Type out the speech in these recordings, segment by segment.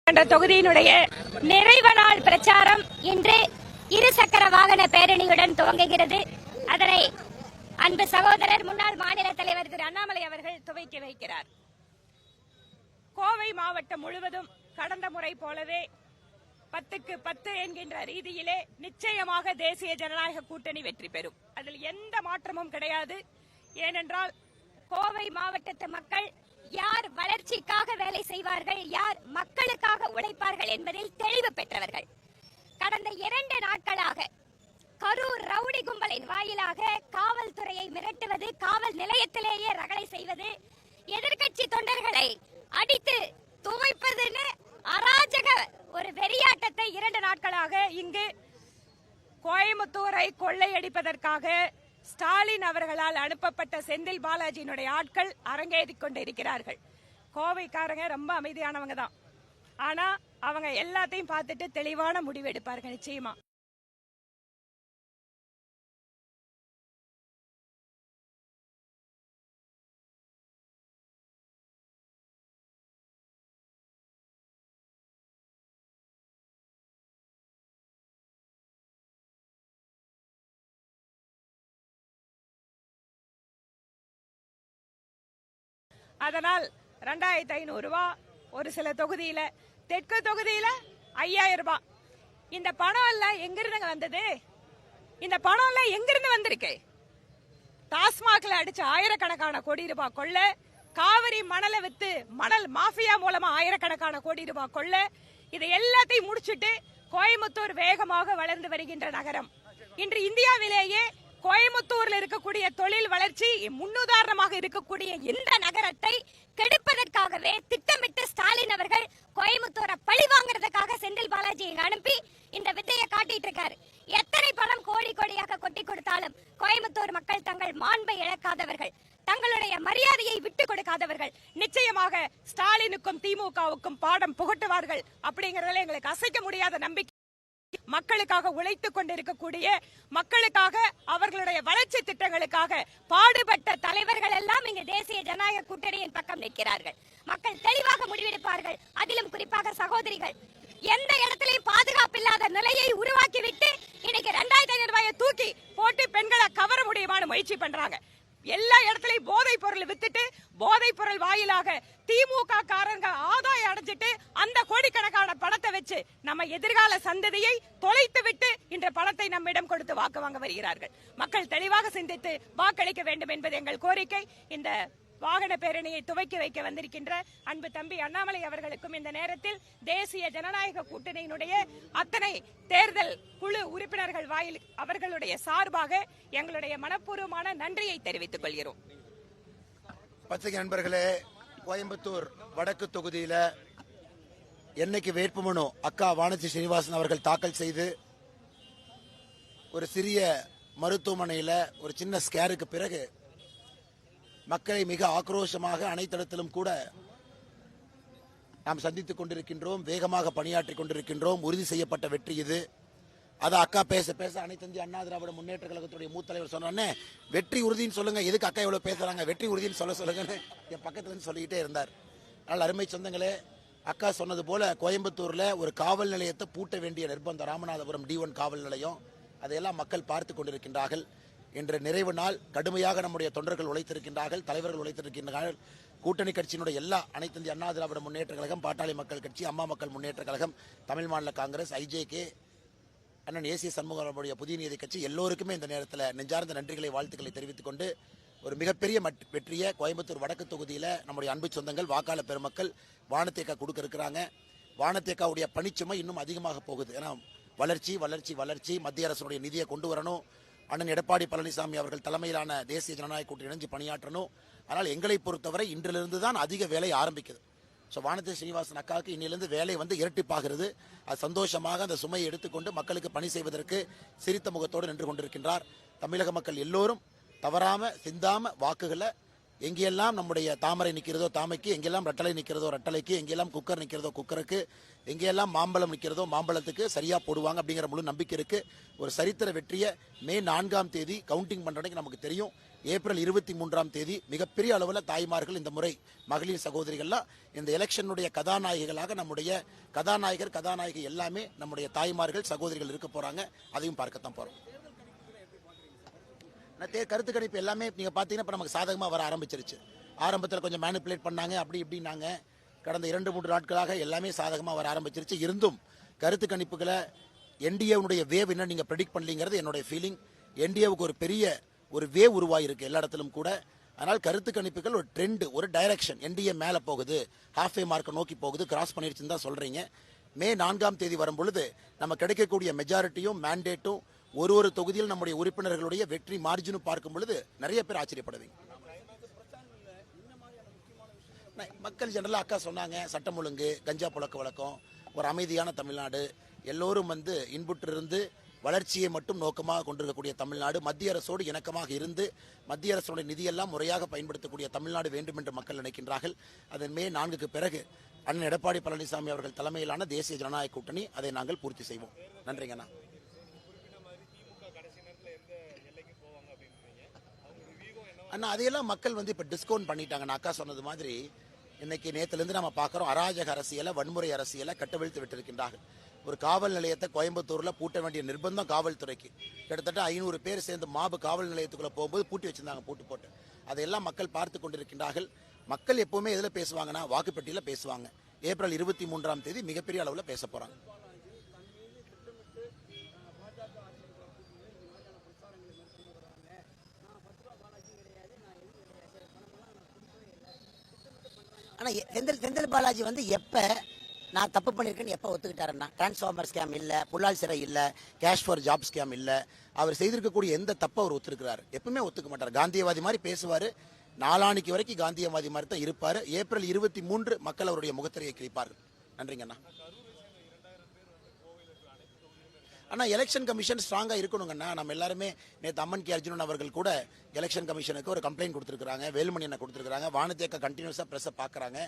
தொகுதியினுடைய நிறைவு நாள் பிரச்சாரம் இன்று இருசக்கர வாகன பேரணியுடன் துவங்குகிறது. அதனை அன்பு சகோதரர் முன்னாள் மாநில தலைவர் திரு அண்ணாமலை அவர்கள் துவக்கி வைக்கிறார். கோவை மாவட்டம் முழுவதும் கடந்த முறை போலவே 10க்கு 10 என்கின்ற ரீதியிலே நிச்சயமாக தேசிய ஜனநாயக கூட்டணி வெற்றி பெறும். அதில் எந்த மாற்றமும் கிடையாது. ஏனென்றால் கோவை மாவட்டத்து மக்கள் யார் வளர்ச்சிக்காக வேலை செய்வார்கள், யார் மக்களுக்காக உழைப்பார்கள் என்பதில் தெளிவு பெற்றவர்கள். கடந்த 2 நாட்களாக கரூர் ரவுடி கும்பலின் வாயிலாக காவல்துறையை மிரட்டுவது, காவல் நிலையத்திலேயே ரகளை செய்வது, எதிர்கட்சி தொண்டர்களை அடித்து துவைப்பதுன்னு அராஜக ஒரு வெறியாட்டத்தை 2 நாட்களாக இங்கு கோயம்புத்தூரை கொள்ளையடிப்பதற்காக ஸ்டாலின் அவர்களால் அனுப்பப்பட்ட செந்தில் பாலாஜியினுடைய ஆட்கள் அரங்கேறிக் கொண்டிருக்கிறார்கள். கோவைக்காரங்க ரொம்ப அமைதியானவங்க தான். ஆனா அவங்க எல்லாத்தையும் பார்த்துட்டு தெளிவான முடிவு எடுப்பார்கள் நிச்சயமா. அதனால் 2500 ரூபாய், ஒரு சில தொகுதியில, தெற்கு தொகுதியில 5000 ரூபாய். இந்த பணம் எல்லாம் எங்கிருந்து வந்தது? இந்த பணம் எல்லாம் எங்கிருந்து வந்திருக்கு? டாஸ்மாக்ல அடிச்ச ஆயிரக்கணக்கான கோடி ரூபாய் கொள்ள, காவிரி மணலை வித்து மணல் மாஃபியா மூலமா ஆயிரக்கணக்கான கோடி ரூபாய் கொள்ள, இதை எல்லாத்தையும் முடிச்சுட்டு கோயம்புத்தூர் வேகமாக வளர்ந்து வருகின்ற நகரம். இன்று இந்தியாவிலேயே கோயம்புத்தூர்ல இருக்கக்கூடிய தொழில் வளர்ச்சி முன்னுதாரணமாக இருக்கக்கூடிய இந்த நகரத்தை கெடுப்பதற்காகவே திட்டமிட்டு ஸ்டாலின் அவர்கள் கோயம்புத்தூரை பழி வாங்குறதுக்காக செந்தில் பாலாஜியை அனுப்பி இந்த வித்தையை காட்டிட்டு இருக்காரு. எத்தனை பணம் கோடி கோடியாக கொட்டி கொடுத்தாலும் கோயம்புத்தூர் மக்கள் தங்கள் மாண்பை இழக்காதவர்கள், தங்களுடைய மரியாதையை விட்டு கொடுக்காதவர்கள். நிச்சயமாக ஸ்டாலினுக்கும் திமுகவுக்கும் பாடம் புகட்டுவார்கள் அப்படிங்கறதுல எங்களுக்கு அசைக்க முடியாத நம்பிக்கை. மக்களுக்காக உழைத்துக் கொண்டிருக்கக்கூடிய, மக்களுக்காக அவர்களுடைய வளர்ச்சி திட்டங்களுக்காக பாடுபட்ட தலைவர்கள் எல்லாம் இங்கு தேசிய ஜனநாயக கூட்டணியின் பக்கம் நிற்கிறார்கள். மக்கள் தெளிவாக முடிவெடுப்பார்கள். அதிலும் குறிப்பாக சகோதரிகள் எந்த இடத்திலையும் பாதுகாப்பு இல்லாத நிலையை உருவாக்கிவிட்டு இன்னைக்கு 2500 ரூபாயை தூக்கி போட்டு பெண்களை கவர முடியுமான முயற்சி பண்றாங்க. எல்லா இடத்துலயும் போதைப் பொருள் வித்துட்டு, போதைப் பொருள் வாயிலாக திமுக காரங்க ஆதாயம் அடைஞ்சிட்டு அந்த கோடிக்கணக்கான பணத்தை வச்சு நம்ம எதிர்கால சந்ததியை தொலைத்து விட்டு இன்ற பணத்தை நம்மிடம் கொடுத்து வாக்கு வாங்க வருகிறார்கள். மக்கள் தெளிவாக சிந்தித்து வாக்களிக்க வேண்டும் என்பது எங்கள் கோரிக்கை. இந்த வாகன பேரணியை துவக்கி வைக்க வந்திருக்கின்ற அன்பு தம்பி அண்ணாமலை அவர்களுக்கும் இந்த நேரத்தில் தேசிய ஜனநாயக கூட்டணியினுடைய அத்தனை தேர்தல் குழு உறுப்பினர்கள் வாயில் அவர்களுடைய சார்பாக எங்களுடைய மனப்பூர்வமான நன்றியை தெரிவித்துக் கொள்கிறோம். பத்திரிகை நண்பர்களே, கோயம்புத்தூர் வடக்கு தொகுதியில என்னைக்கு வேட்புமனு அக்கா வானதி ஸ்ரீனிவாசன் அவர்கள் தாக்கல் செய்து ஒரு சிறிய மருத்துவமனையில ஒரு சின்ன ஸ்கேருக்கு பிறகு மக்களை மிக ஆக்ரோஷமாக அனைத்திடத்திலும் கூட நாம் சந்தித்துக் கொண்டிருக்கின்றோம். வேகமாக பணியாற்றிக் கொண்டிருக்கின்றோம். உறுதி செய்யப்பட்ட வெற்றி இது. அதை அக்கா பேச பேச அனைத்து இந்திய அண்ணா திராவிட முன்னேற்ற கழகத்துடைய மூத்த தலைவர் சொன்னோன்னே வெற்றி உறுதின்னு சொல்லுங்க, எதுக்கு அக்கா எவ்வளவு பேசுறாங்க, வெற்றி உறுதின்னு சொல்லுங்கன்னு என் பக்கத்துல இருந்து சொல்லிக்கிட்டே இருந்தார். அதனால் அருமை சொந்தங்களே, அக்கா சொன்னது போல கோயம்புத்தூர்ல ஒரு காவல் நிலையத்தை பூட்ட வேண்டிய நிர்பந்தம், ராமநாதபுரம் D1 காவல் நிலையம், அதையெல்லாம் மக்கள் பார்த்து கொண்டிருக்கின்றார்கள். இன்று நிறைவு நாள். கடுமையாக நம்முடைய தொண்டர்கள் உழைத்திருக்கின்றார்கள், தலைவர்கள் உழைத்திருக்கின்றார்கள். கூட்டணி கட்சியினுடைய எல்லா அனைத்து இந்திய அண்ணா திராவிட முன்னேற்ற கழகம், பாட்டாளி மக்கள் கட்சி, அம்மா மக்கள் முன்னேற்ற கழகம், தமிழ் மாநில காங்கிரஸ், IJK, அண்ணன் ஏசிய சண்முகனுடைய புதிய நீதி கட்சி எல்லோருக்குமே இந்த நேரத்தில் நெஞ்சார்ந்த நன்றிகளை, வாழ்த்துக்களை தெரிவித்துக் கொண்டு ஒரு மிகப்பெரிய வெற்றியை கோயம்புத்தூர் வடக்கு தொகுதியில் நம்முடைய அன்பு சொந்தங்கள், வாக்காளர் பெருமக்கள் வானத்தேக்கா கொடுக்க இருக்கிறாங்க. வானத்தேக்காவுடைய பணிச்சுமை இன்னும் அதிகமாக போகுது. ஏன்னா வளர்ச்சி வளர்ச்சி வளர்ச்சி, மத்திய அரசுடைய நிதியை கொண்டு வரணும். அண்ணன் எடப்பாடி பழனிசாமி அவர்கள் தலைமையிலான தேசிய ஜனநாயக கூட்டணி இணைஞ்சு பணியாற்றணும். ஆனால் எங்களை பொறுத்தவரை இன்றிலிருந்து தான் அதிக வேலை ஆரம்பிக்குது. ஸோ வானதி ஸ்ரீனிவாசன் அக்காவுக்கு இன்னிலிருந்து வேலை இரட்டிப்பாகிறது. அது சந்தோஷமாக அந்த சுமையை எடுத்துக்கொண்டு மக்களுக்கு பணி செய்வதற்கு சிரித்த முகத்தோடு நின்று கொண்டிருக்கின்றார். தமிழக மக்கள் எல்லோரும் தவறாம சிந்தாம வாக்குகளை எங்கெல்லாம் நம்முடைய தாமரை நிற்கிறதோ தாமைக்கு, எங்கெல்லாம் ரெட்டலை நிற்கிறதோ ரெட்டலைக்கு, எங்கெல்லாம் குக்கர் நிற்கிறதோ குக்கருக்கு, எங்கெல்லாம் மாம்பழம் நிற்கிறதோ மாம்பழத்துக்கு சரியா போடுவாங்க அப்படிங்கிற முழு நம்பிக்கை இருக்கு. ஒரு சரித்திர வெற்றியை மே 4ஆம் தேதி கவுண்டிங் பண்றதுக்கு நமக்கு தெரியும். ஏப்ரல் 23ஆம் தேதி மிகப்பெரிய அளவில் தாய்மார்கள் இந்த முறை மகளிர் சகோதரிகள்லாம் இந்த எலெக்ஷனுடைய கதாநாயகிகளாக நம்முடைய கதாநாயகி எல்லாமே நம்முடைய தாய்மார்கள் சகோதரிகள் இருக்க போறாங்க. அதையும் பார்க்கத்தான் போறோம். கருத்து கணிப்பு எல்லாமே நீங்க பாத்தீங்கன்னா இப்ப நமக்கு சாதகமா வர ஆரம்பிச்சிருச்சு. ஆரம்பத்தில் கொஞ்சம் மேனிபுலேட் பண்ணாங்க, அப்படி இப்படின்னாங்க. கடந்த 2-3 நாட்களாக எல்லாமே சாதகமா வர ஆரம்பிச்சிருச்சு. இருந்தும் கருத்து கணிப்புகளை என்டிஏவுடைய வேவ் என்ன நீங்க ப்ரெடிக்ட் பண்ணலங்கிறது என்னுடைய ஃபீலிங். என்டிஏவுக்கு ஒரு பெரிய ஒரு வேவ் உருவாயிருக்கு எல்லா இடத்திலும் கூட. அதனால் கருத்து கணிப்புகள் ஒரு ட்ரெண்ட், ஒரு டைரக்ஷன், என்டிஏ மேல போகுது, ஹாஃப் ஏ மார்க்கை நோக்கி போகுது, கிராஸ் பண்ணிருச்சுன்னு தான் சொல்றீங்க. மே 4ஆம் தேதி வரும் பொழுது நம்ம கிடைக்கக்கூடிய மெஜாரிட்டியும் மேண்டேட்டும் ஒரு தொகுதியில் நம்முடைய உறுப்பினர்களுடைய வெற்றி மார்ஜினும் பார்க்கும் பொழுது நிறைய பேர் ஆச்சரியப்படுவீங்க. மக்கள் ஜெனரலா அக்கா சொன்னாங்க, சட்டம் ஒழுங்கு, கஞ்சா புழக்க வழக்கம், ஒரு அமைதியான தமிழ்நாடு, எல்லோரும் இன்புற்று இருந்து வளர்ச்சியை மட்டும் நோக்கமாக கொண்டிருக்கக்கூடிய தமிழ்நாடு, மத்திய அரசோடு இணக்கமாக இருந்து மத்திய அரசுடைய நிதியெல்லாம் முறையாக பயன்படுத்தக்கூடிய தமிழ்நாடு வேண்டும் என்று மக்கள் நினைக்கின்றார்கள். அதன் மே 4க்கு பிறகு அண்ணன் எடப்பாடி பழனிசாமி அவர்கள் தலைமையிலான தேசிய ஜனநாயக கூட்டணி அதை நாங்கள் பூர்த்தி செய்வோம். நன்றிங்கண்ணா. அண்ணா அதையெல்லாம் மக்கள் இப்ப டிஸ்கவுண்ட் பண்ணிட்டாங்க. அக்கா சொன்னது மாதிரி இன்னைக்கு நேத்திலிருந்து நம்ம பார்க்கிறோம், அராஜக அரசியலை, வன்முறை அரசியலை கட்டவிழ்த்து விட்டிருக்கின்றார்கள். ஒரு காவல் நிலையத்தை கோயம்புத்தூர்ல பூட்ட வேண்டிய நிர்பந்தம் காவல்துறைக்கு. கிட்டத்தட்ட 500 பேர் சேர்ந்து மாபு காவல் நிலையத்துக்குள்ள போகும்போது பூட்டி வச்சிருந்தாங்க, பூட்டு போட்டு. அதையெல்லாம் மக்கள் பார்த்து கொண்டிருக்கின்றார்கள். மக்கள் எப்பவுமே எதுல பேசுவாங்கன்னா வாக்குப்பெட்டியில பேசுவாங்க. ஏப்ரல் 23ஆம் தேதி மிகப்பெரிய அளவில் பேச போறாங்க. ஆனா செந்தில் பாலாஜி எப்ப நான் தப்பு பண்ணிருக்கேன்னு எப்ப ஒத்துக்கிட்டாருன்னா, டிரான்ஸ்ஃபார்மர் ஸ்கேம் இல்ல, புல்லால் சிறை இல்ல, கேஷ் ஃபார் ஜாப் ஸ்கேம் இல்ல, அவர் செய்திருக்கக்கூடிய எந்த தப்ப அவர் ஒத்துக்கிறாரு. எப்பவுமே ஒத்துக்க மாட்டார். காந்தியவாதி மாதிரி பேசுவாரு, நாளானிக்கு வரைக்கும் காந்தியவாதி மாதிரி தான் இருப்பாரு. ஏப்ரல் 23 மக்கள் அவருடைய முகத்திரையை கிழிப்பார்கள். நன்றிங்கண்ணா. ஆனா எலெக்ஷன் கமிஷன் ஸ்ட்ராங்கா இருக்கணுங்கண்ணா. நம்ம எல்லாருமே நேற்று அம்மன் கே அர்ஜுனன் அவர்கள் கூட எலெக்ஷன் கமிஷனுக்கு ஒரு கம்ப்ளைண்ட் கொடுத்திருக்காங்க, வேலுமணி என்ன கொடுத்திருக்காங்க, வானத்தேக்க கண்டினியூஸா பிரஸ் பாக்குறாங்க.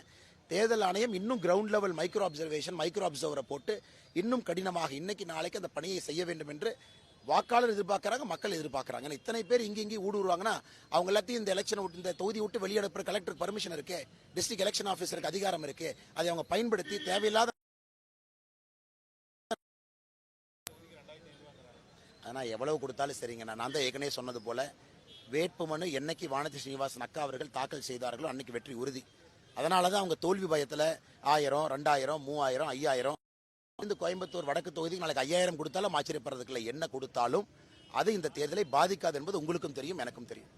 தேர்தல் ஆணையம் இன்னும் கிரவுண்ட் லெவல் மைக்ரோ அப்சர்வரை போட்டு இன்னும் கடினமாக இன்னைக்கு நாளைக்கு அந்த பணியை செய்ய வேண்டும் என்று வாக்காளர் எதிர்பார்க்கறாங்க, மக்கள் எதிர்பார்க்கறாங்க. இத்தனை பேர் இங்கே ஊடுருவாங்கன்னா அவங்க எல்லாத்தையும் இந்த எலெக்ஷன் இந்த தொகுதி விட்டு வெளியெடுப்புற கலெக்டருக்கு பர்மிஷன் இருக்கு, டிஸ்ட்ரிக்ட் எலெக்ஷன் ஆஃபீஸருக்கு அதிகாரம் இருக்கு. அதை அவங்க பயன்படுத்தி தேவையில்லாத ஆனால் எவ்வளவு கொடுத்தாலும் சரிங்க. நான் தான் ஏற்கனவே சொன்னது போல வேட்புமனு என்னைக்கு வானதி ஸ்ரீனிவாசன் அக்கா அவர்கள் தாக்கல் செய்தார்களோ அன்னைக்கு வெற்றி உறுதி. அதனால தான் அவங்க தோல்வி பயத்தில் 1000, 2000, 3000, 5000 இந்த கோயம்புத்தூர் வடக்கு தொகுதிக்கு நாளைக்கு 5000 கொடுத்தாலும் ஆச்சரியப்படுறதுக்கு இல்லை. என்ன கொடுத்தாலும் அது இந்த தேர்தலை பாதிக்காது என்பது உங்களுக்கும் தெரியும், எனக்கும் தெரியும்.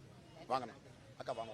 வாங்க அக்கா வாங்க.